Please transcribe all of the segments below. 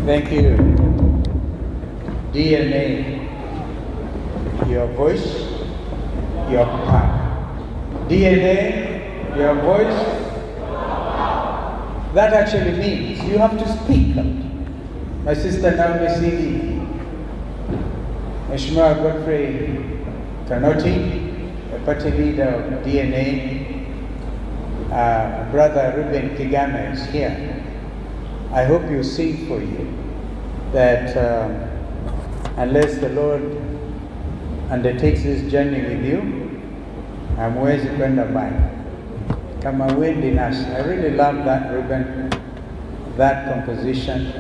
Thank you. DNA, your voice, your power. DNA, your voice. That actually means you have to speak out. My sister Naomi Sidi, Mheshimiwa Godfrey Kanoti, a party leader of DNA, Brother Ruben Kigame is here. I hope you see for you that unless the Lord undertakes this journey with you, hamwezi kwenda mbali. Kama wendi nasi. I really love that, Ruben, that composition.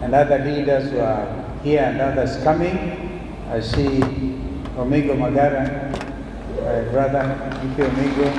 And other leaders who are here and others coming. I see Omigo Magara, brother, thank you, Omigo.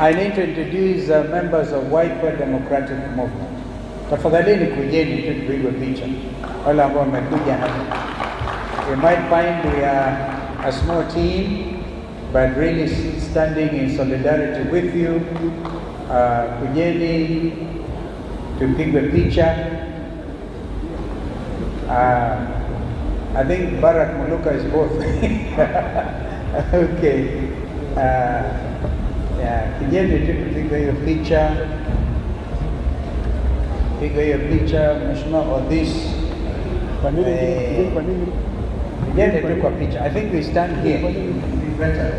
I need to introduce members of Wiper Democratic Movement. Tafadhalini kujeni tu tupigwe picha. Wale ambao wamekuja hapa. You might find we are a small team, but really standing in solidarity with you. Kujeni tupigwe picha. I think Barack Muluka is both. Okay. Kijeni tu tupigwe hiyo picha. Piga hiyo picha, Mheshimiwa Odis. Kijeni tu kwa picha. I think we stand here. It's better.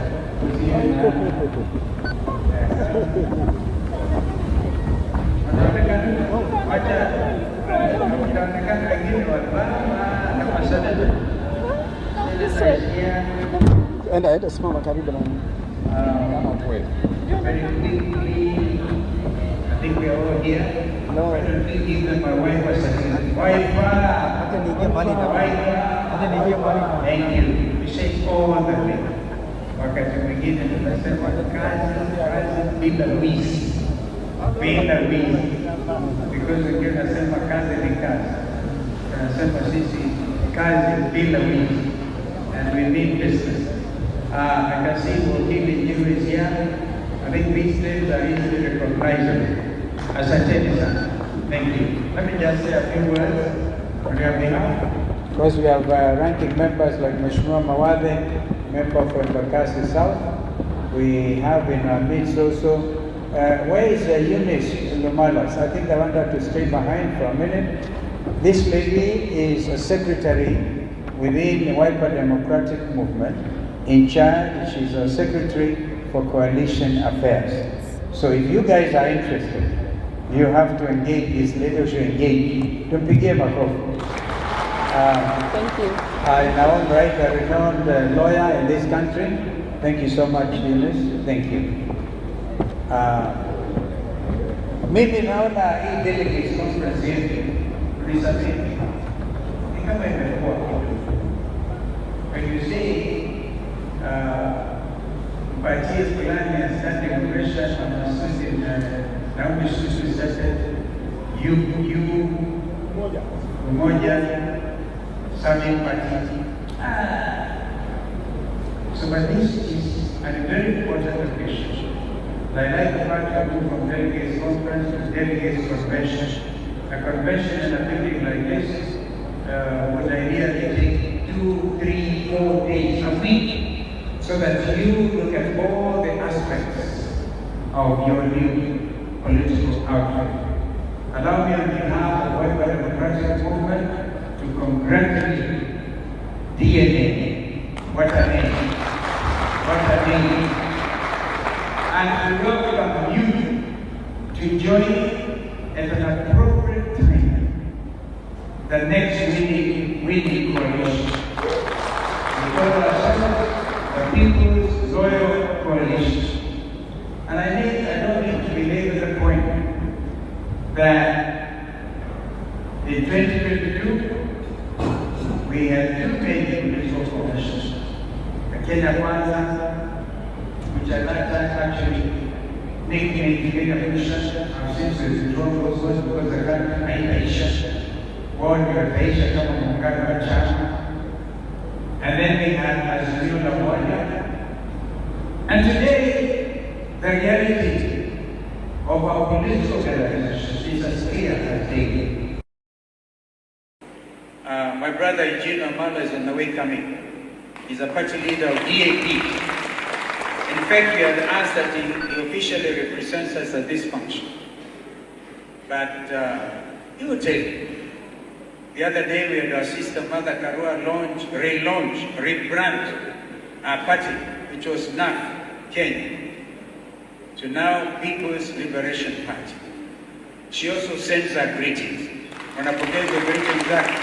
Enda simama karibu na very quickly, I think we are all here. No. I don't think even my wife was saying, wife, thank you. We say all the way. Wakati mwingine tunasema kazi bila wizi. Bila wizi. Because wengine nasema kazi ni kazi. Tunasema sisi kazi bila wizi. And we mean business. I can see Wakili Jiu is here. I think these names are easily recognizable. Asanteni sana. Thank you. Let me just say a few words on your behalf. Because we have ranking members like Mheshimiwa Mawade, member for Embakasi South. We have in our midst also, where is Eunice Lumalas? I think I want her to stay behind for a minute. This lady is a secretary within the Wiper Democratic Movement. In charge, she's a secretary for coalition affairs. So if you guys are interested, you have to engage this lady, or should engage. Don't begin makofi. Thank you. In our own right, a renowned lawyer in this country. Thank you so much, Eunice. Thank you. Mimi naona hii delegates conference yetu tulisafiri. Ni kama imekuwa kitu. When you say mpatie fulani ya standing ovation na associate Naomi Susu said you umoja Sami Party. So but this is a very important occasion. I like the fact that we move from delegates conference to delegates convention. A convention in a building like this would ideally take 2, 3, 4 days a week, so that you look at all the aspects of your new political outlook. Allow me on behalf of the Wiper Democratic Movement to congratulate DNA. What a name. What a name. And to welcome you to join at an appropriate time the next winning coalition. We call ourselves the People's Loyal Coalition. And I don't need to belabor the point that in 2022 we had two major political coalitions. The Kenya Kwanza, which at that time actually nicknamed Kenya Kwanza. I've since withdrawn those words because the country haitaisha. Wao ndio wataisha kama muungano wa chama. And then we had Azimio la Umoja. And today The reality of our political organizations is as clear as day. My brother Eugene Amala is on the way coming. He's a party leader of DAP. In fact, we had asked that he officially represents us at this function. But he will tell you. The other day we had our sister Mother Karua rebrand our party, which was NAF, Kenya, to now People's Liberation Party. She also sends her greetings. Wanapokea greetings zake.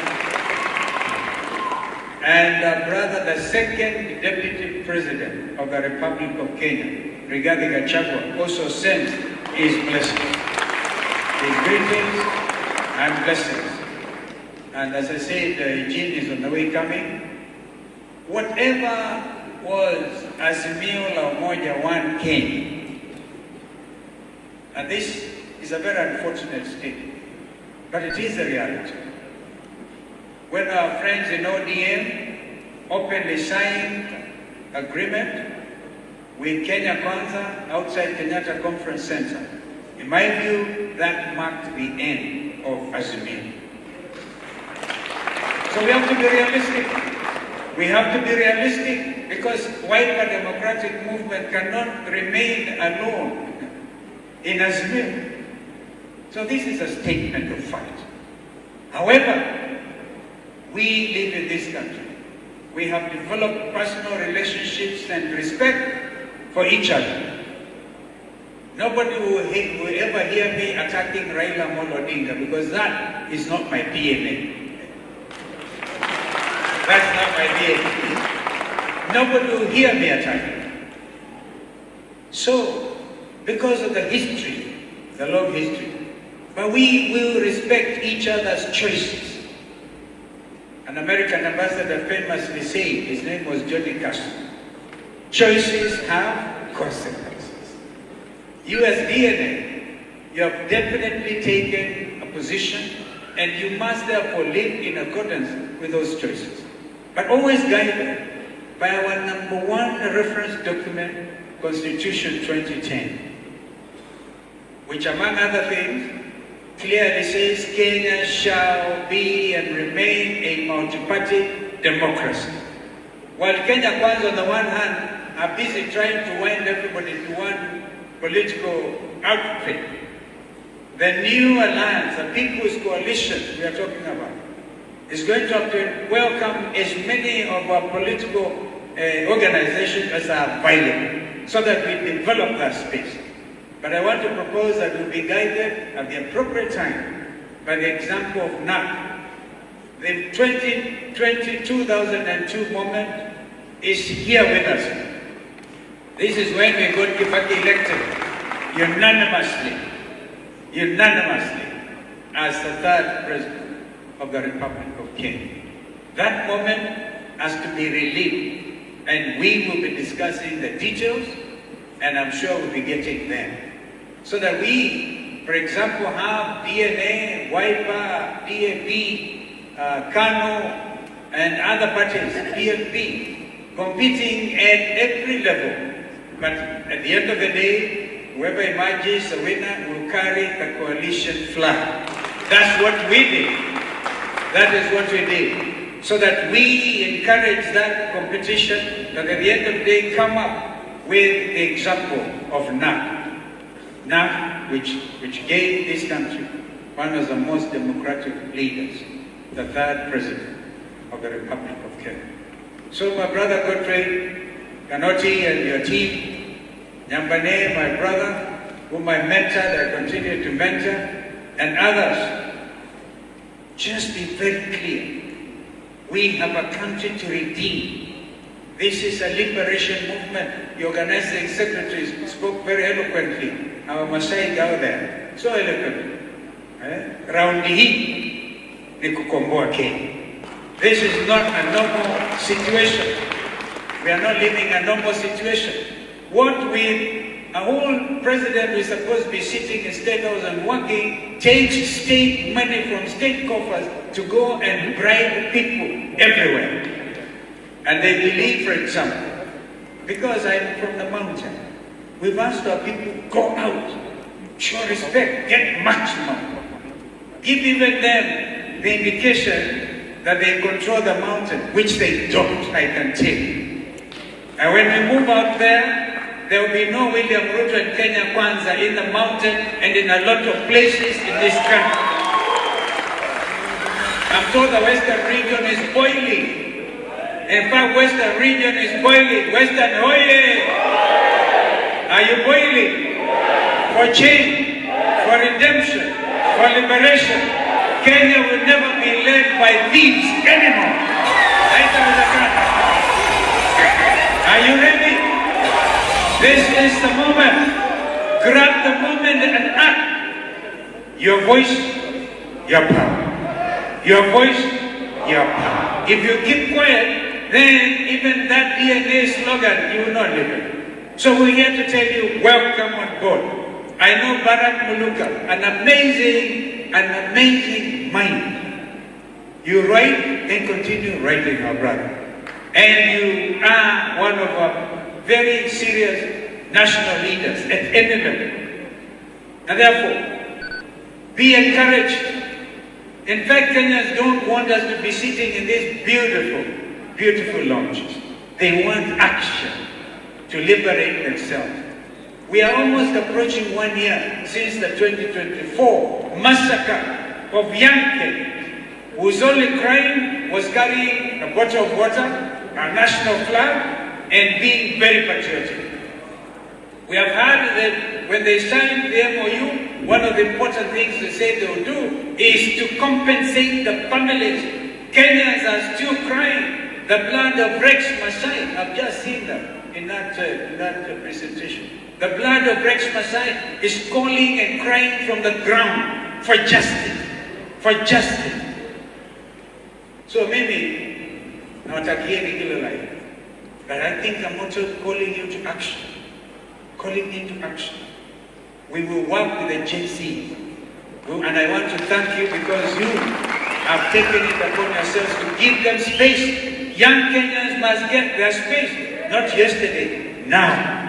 And our brother, the second Deputy President of the Republic of Kenya, Rigathi Gachagua, also sends his blessings. His greetings and blessings. And as I said, Eugene is on the way coming. Whatever was Azimio la Umoja One Kenya, and this is a very unfortunate state, but it is a reality. When our friends in ODM openly signed agreement with Kenya Kwanza outside Kenyatta Conference Center, in my view, that marked the end of Azimio. So we have to be realistic. We have to be realistic because wider democratic movement cannot remain alone in Azimio. So this is a statement of fact. However, we live in this country. We have developed personal relationships and respect for each other. Nobody will ever hear me attacking Raila Amolo Odinga because that is not my DNA. That's not my DNA. Nobody will hear me attacking. So, because of the history, the long history, but we will respect each other's choices. An American ambassador famously said, his name was Johnny Castro, choices have consequences. You as DNA, you have definitely taken a position and you must therefore live in accordance with those choices. But always guided by our #1 reference document, Constitution 2010, which among other things, clearly says Kenya shall be and remain a multi-party democracy. While Kenya Kwanza on the one hand are busy trying to wind everybody to one political outfit, the new alliance, the People's Coalition we are talking about, is going to have to welcome as many of our political organizations as are viable so that we develop that space. But I want to propose that we'll be guided at the appropriate time by the example of NAC. The 2002 moment is here with us. This is when we got Kibaki elected unanimously as the third president of the Republic of Kenya. That moment has to be relived, and we will be discussing the details, and I'm sure we'll be getting there. So that we, for example, have DNA, WIPA, DAP, KANU, and other parties, PLP, competing at every level. But at the end of the day, whoever emerges a winner will carry the coalition flag. That's what we did. That is what we did. So that we encourage that competition, that at the end of the day come up with the example of NAC. NAC, which gave this country one of the most democratic leaders, the third president of the Republic of Kenya. So my brother Godfrey Kanoti and your team, Nyambane, my brother, whom I mentored, I continue to mentor, and others, just be very clear. We have a country to redeem. This is a liberation movement. The organizing secretaries spoke very eloquently. Our Masai girl there, so eloquently. Raundi hii ni kukomboa Kenya. This is not a normal situation. We are not living a normal situation. What with a whole president who is supposed to be sitting in State House and working, takes state money from state coffers to go and bribe people everywhere. And they believe, for example, because I'm from the mountain, We've asked our people, go out, show respect, get maximum. Give even them the indication that they control the mountain, which they don't, I can tell you. And when we move out there will be no William Ruto and Kenya Kwanza in the mountain and in a lot of places in this country. I'm told the Western region is boiling. In fact, Western region is boiling. Western, oye! Are you boiling? For change, for redemption, for liberation. Kenya will never be led by thieves anymore. Are you ready? This is the moment. Grab the moment and act. Your voice, your power. Your voice, your power. If you keep quiet, then even that DNA slogan, you will not live it. So we're here to tell you, welcome on board. I know Barack Muluka, an amazing mind. You write and continue writing, our brother. And you are one of our very serious national leaders at any level. And therefore, be encouraged. In fact, Kenyans don't want us to be sitting in these beautiful, beautiful lounges. They want action to liberate themselves. We are almost approaching 1 year since the 2024 massacre of young Kenyans, whose only crime was carrying a bottle of water, our national flag, and being very patriotic. We have heard that when they signed the MOU, one of the important things they say they will do is to compensate the families. Kenyans are still crying the blood of Rex Masai. I've just seen that in that presentation. The blood of Rex Masai is calling and crying from the ground for justice. For justice. So maybe, not again in life, but I think I'm also calling you to action. Calling into action. We will work with the Gen Z. And I want to thank you because you have taken it upon yourselves to give them space. Young Kenyans must get their space, not yesterday, now.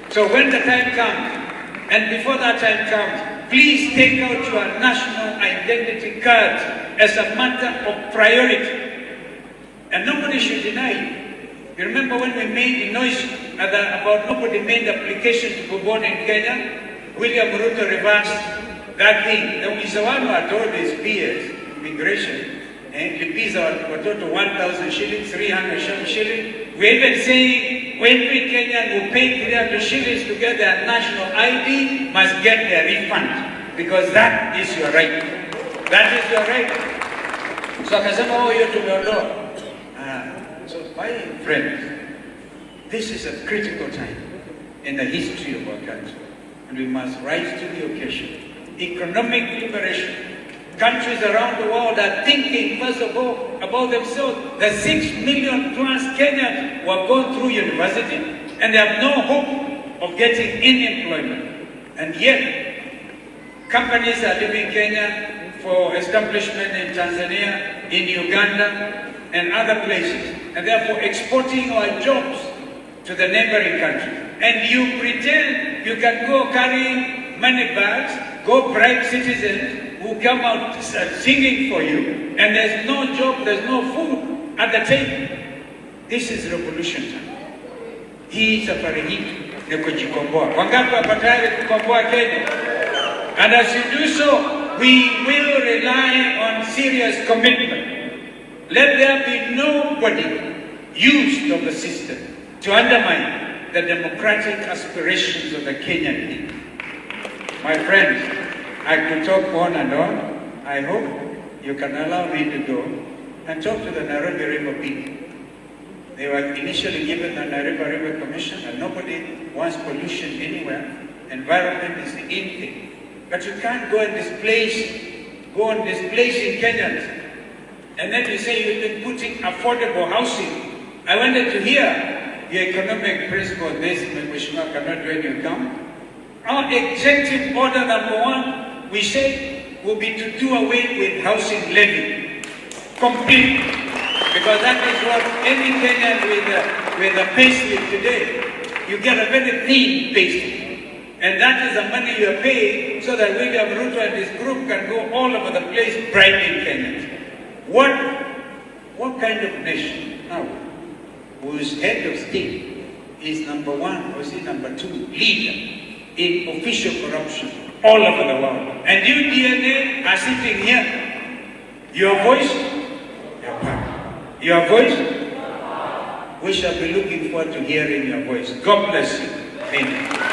So when the time comes, and before that time comes, please take out your national identity cards as a matter of priority. And nobody should deny it. You remember when we made the noise about nobody made the application to be born in Kenya? William Ruto reversed that thing. There was the one who had told his peers, immigration, and the fees are total 1,000 shillings, 300 shillings. We're even saying every Kenyan who paid 300 shillings to get their national ID must get their refund, because that is your right. That is your right. So akasema, oh, you're to your law. So my friends, this is a critical time in the history of our country, and we must rise to the occasion. Economic liberation. Countries around the world are thinking, first of all, about themselves. The 6 million plus Kenyans who have gone through university and they have no hope of getting any employment. And yet, companies are leaving Kenya for establishment in Tanzania, in Uganda, and other places, and therefore exporting our jobs to the neighboring countries. And you pretend you can go carrying money bags, go bribe citizens who come out singing for you, and there's no job, there's no food at the table. This is revolution time. Hii safari hii ni kujikomboa. Wangapi wako tayari kukomboa Kenya? And as you do so, we will rely on serious commitment. Let there be nobody used of the system to undermine the democratic aspirations of the Kenyan people. My friends, I could talk on and on. I hope you can allow me to go and talk to the Nairobi River people. They were initially given the Nairobi River Commission, and nobody wants pollution anywhere. Environment is the in thing. But you can't go and displacing Kenyans. And then you say you've been putting affordable housing. I wanted to hear the economic principle of this, Mheshimiwa cannot when you come. Our executive order number 1, we said, will be to do away with housing levy. Completely. Because that is what any Kenyan with a payslip today, you get a very clean payslip. And that is the money you are paying so that William Ruto and his group can go all over the place bribing Kenyans. What kind of nation now, whose head of state is number one or is he number two leader in official corruption all over the world? And you, DNA, are sitting here. Your voice, your power. Your voice, we shall be looking forward to hearing your voice. God bless you. Thank you.